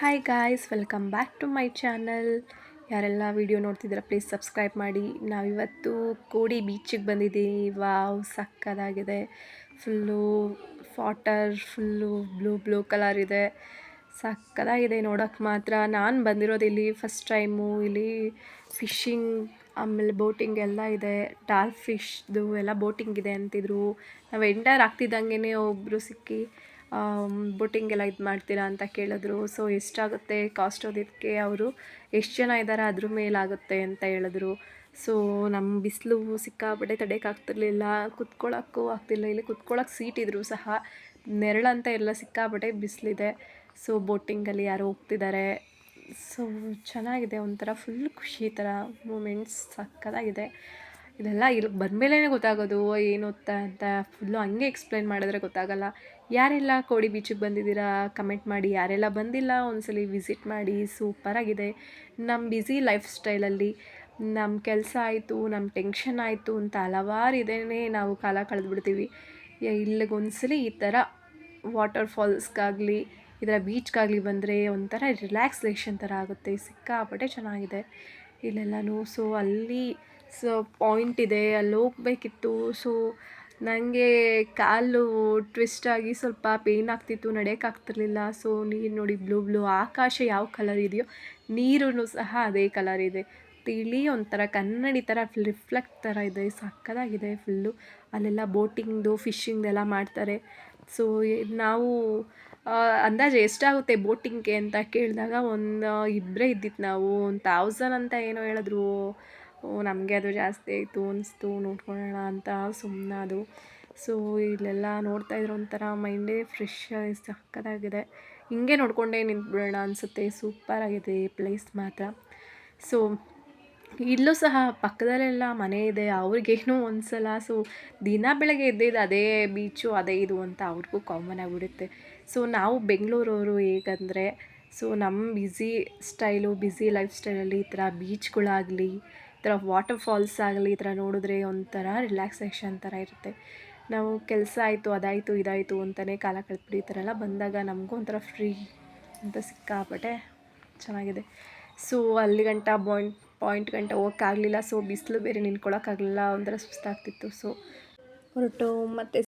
Hi guys, welcome back to my channel. ಯಾರೆಲ್ಲ video ನೋಡ್ತಿದ್ದೀರಾ please subscribe ಮಾಡಿ. ನಾವಿವತ್ತು ಕೋಡಿ ಬೀಚಿಗೆ ಬಂದಿದ್ದೀವಿ. ವಾವ್, ಸಕ್ಕದಾಗಿದೆ. Full water full blue colour ಇದೆ. ಸಕ್ಕದಾಗಿದೆ ನೋಡೋಕ್ಕೆ ಮಾತ್ರ. ನಾನು ಬಂದಿರೋದು ಇಲ್ಲಿ ಫಸ್ಟ್ ಟೈಮು. ಇಲ್ಲಿ ಫಿಶಿಂಗ್ ಆಮೇಲೆ ಬೋಟಿಂಗ್ ಎಲ್ಲ ಇದೆ. ಡಾರ್ಕ್ ಫಿಶ್ದು ಎಲ್ಲ ಬೋಟಿಂಗ್ ಇದೆ ಅಂತಿದ್ರು. ನಾವು ಎಂಟರ್ ಆಗ್ತಿದ್ದಂಗೆ ಒಬ್ಬರು ಸಿಕ್ಕಿ ಬೋಟಿಂಗ್ ಎಲ್ಲ ಇದು ಮಾಡ್ತೀರಾ ಅಂತ ಕೇಳಿದ್ರು. ಸೊ ಎಷ್ಟಾಗುತ್ತೆ ಕಾಸ್ಟ್ ಓದಿದ್ದಕ್ಕೆ ಅವರು ಎಷ್ಟು ಜನ ಇದ್ದಾರೆ ಅದ್ರ ಮೇಲಾಗುತ್ತೆ ಅಂತ ಹೇಳಿದ್ರು. ಸೊ ನಮ್ಮ ಬಿಸಿಲು ಸಿಕ್ಕಾಪಟ್ಟೆ ತಡೆಯೋಕ್ಕಾಗ್ತಿರ್ಲಿಲ್ಲ, ಕುತ್ಕೊಳ್ಳೋಕ್ಕೂ ಆಗ್ತಿಲ್ಲ. ಇಲ್ಲಿ ಕುತ್ಕೊಳ್ಳೋಕೆ ಸೀಟ್ ಇದ್ದರೂ ಸಹ ನೆರಳಂತ ಎಲ್ಲ ಸಿಕ್ಕಾಪಟ್ಟೆ ಬಿಸಿಲಿದೆ. ಸೊ ಬೋಟಿಂಗಲ್ಲಿ ಯಾರೋ ಹೋಗ್ತಿದ್ದಾರೆ. ಸೊ ಚೆನ್ನಾಗಿದೆ, ಒಂಥರ ಫುಲ್ ಖುಷಿ ಥರ ಮೂಮೆಂಟ್ಸ್ ಸಕ್ಕತ್ತಾಗಿದೆ. ಇದೆಲ್ಲ ಇಲ್ಲಿ ಬಂದಮೇಲೆ ಗೊತ್ತಾಗೋದು ಏನು ಅಂತ. ಫುಲ್ಲು ಹಂಗೆ ಎಕ್ಸ್ಪ್ಲೈನ್ ಮಾಡಿದ್ರೆ ಗೊತ್ತಾಗಲ್ಲ. ಯಾರೆಲ್ಲ ಕೋಡಿ ಬೀಚಿಗೆ ಬಂದಿದ್ದೀರಾ ಕಮೆಂಟ್ ಮಾಡಿ. ಯಾರೆಲ್ಲ ಬಂದಿಲ್ಲ ಒಂದ್ಸಲಿ ವಿಸಿಟ್ ಮಾಡಿ. ಸೂಪರಾಗಿದೆ. ನಮ್ಮ ಬ್ಯುಸಿ ಲೈಫ್ ಸ್ಟೈಲಲ್ಲಿ ನಮ್ಮ ಕೆಲಸ ಆಯಿತು, ನಮ್ಮ ಟೆನ್ಷನ್ ಆಯಿತು ಅಂತ ಹಲವಾರು ಇದೇನೇ ನಾವು ಕಾಲ ಕಳೆದ್ಬಿಡ್ತೀವಿ. ಇಲ್ಲಿಗೊಂದ್ಸಲಿ ಈ ಥರ ವಾಟರ್ ಫಾಲ್ಸ್ಗಾಗಲಿ ಈ ಥರ ಬೀಚ್ಗಾಗಲಿ ಬಂದರೆ ಒಂಥರ ರಿಲ್ಯಾಕ್ಸೇಷನ್ ಥರ ಆಗುತ್ತೆ. ಸಿಕ್ಕಾಪಟ್ಟೆ ಚೆನ್ನಾಗಿದೆ ಇಲ್ಲೆಲ್ಲನೂ. ಸೊ ಅಲ್ಲಿ ಪಾಯಿಂಟ್ ಇದೆ, ಅಲ್ಲಿ ಹೋಗ್ಬೇಕಿತ್ತು. ಸೊ ನನಗೆ ಕಾಲು ಟ್ವಿಸ್ಟ್ ಆಗಿ ಸ್ವಲ್ಪ ಪೇಯ್ನ್ ಆಗ್ತಿತ್ತು, ನಡೆಯೋಕ್ಕಾಗ್ತಿರ್ಲಿಲ್ಲ. ಸೊ ನೀರು ನೋಡಿ, ಬ್ಲೂ ಆಕಾಶ ಯಾವ ಕಲರ್ ಇದೆಯೋ ನೀರೂ ಸಹ ಅದೇ ಕಲರ್ ಇದೆ. ತಿಳಿ ಒಂಥರ ಕನ್ನಡಿ ಥರ ರಿಫ್ಲೆಕ್ಟ್ ಥರ ಇದೆ. ಸಕ್ಕತ್ತಾಗಿದೆ ಫುಲ್ಲು. ಅಲ್ಲೆಲ್ಲ ಬೋಟಿಂಗ್ದು ಫಿಶಿಂಗ್ದೆಲ್ಲ ಮಾಡ್ತಾರೆ. ಸೊ ನಾವು ಅಂದಾಜು ಎಷ್ಟಾಗುತ್ತೆ ಬೋಟಿಂಗ್ಗೆ ಅಂತ ಕೇಳಿದಾಗ ಒಂದು ಇಬ್ಬರೇ ಇದ್ದಿತ್ತು ನಾವು. 1000 ಅಂತ ಏನೋ ಹೇಳಿದ್ರು. ನಮಗೆ ಅದು ಜಾಸ್ತಿ ಆಯಿತು ಅನಿಸ್ತು, ನೋಡ್ಕೊಳ್ಳೋಣ ಅಂತ ಸುಮ್ಮನಾದು. ಸೊ ಇಲ್ಲೆಲ್ಲ ನೋಡ್ತಾಯಿದ್ರೆ ಒಂಥರ ಮೈಂಡೇ ಫ್ರೆಶ್ ಆಗಿ ಸಕ್ಕತ್ತಾಗಿದೆ. ಹಿಂಗೆ ನೋಡಿಕೊಂಡೇ ನಿಂತ್ಬಿಡೋಣ ಅನಿಸುತ್ತೆ. ಸೂಪರಾಗಿದೆ ಈ ಪ್ಲೇಸ್ ಮಾತ್ರ. ಸೊ ಇಲ್ಲೂ ಸಹ ಪಕ್ಕದಲ್ಲೆಲ್ಲ ಮನೆ ಇದೆ. ಅವ್ರಿಗೇನೋ ಒಂದು ಸಲ ಸೊ ದಿನ ಬೆಳಗ್ಗೆ ಎದ್ದಿದ್ದು ಅದೇ ಬೀಚು ಅದೇ ಇದು ಅಂತ ಅವ್ರಿಗೂ ಕಾಮನ್ ಆಗಿಬಿಡುತ್ತೆ. ಸೊ ನಾವು ಬೆಂಗಳೂರವರು ಹೇಗಂದರೆ, ಸೊ ನಮ್ಮ ಬ್ಯುಸಿ ಲೈಫ್ ಸ್ಟೈಲಲ್ಲಿ ಈ ಥರ ಬೀಚ್ಗಳಾಗಲಿ, ಈ ಥರ ವಾಟರ್ ಫಾಲ್ಸ್ ಆಗಲಿ ಈ ಥರ ನೋಡಿದ್ರೆ ಒಂಥರ ರಿಲ್ಯಾಕ್ಸೇಷನ್ ಥರ ಇರುತ್ತೆ. ನಾವು ಕೆಲಸ ಆಯಿತು, ಅದಾಯಿತು ಇದಾಯಿತು ಅಂತಲೇ ಕಾಲ ಕಳೆದ್ಬಿಟ್ಟು ಈ ಥರ ಎಲ್ಲ ಬಂದಾಗ ನಮಗೂ ಒಂಥರ ಫ್ರೀ ಅಂತ ಸಿಕ್ಕಾಪಟ್ಟೆ ಚೆನ್ನಾಗಿದೆ. ಸೊ ಅಲ್ಲಿ ಗಂಟ ಪಾಯಿಂಟ್ ಗಂಟ ಹೋಗೋಕ್ಕಾಗಲಿಲ್ಲ. ಸೊ ಬಿಸಿಲು ಬೇರೆ ನಿಂತ್ಕೊಳ್ಳೋಕ್ಕಾಗಲಿಲ್ಲ, ಒಂಥರ ಸುಸ್ತಾಗ್ತಿತ್ತು. ಸೊ ಹೊರಟು ಮತ್ತೆ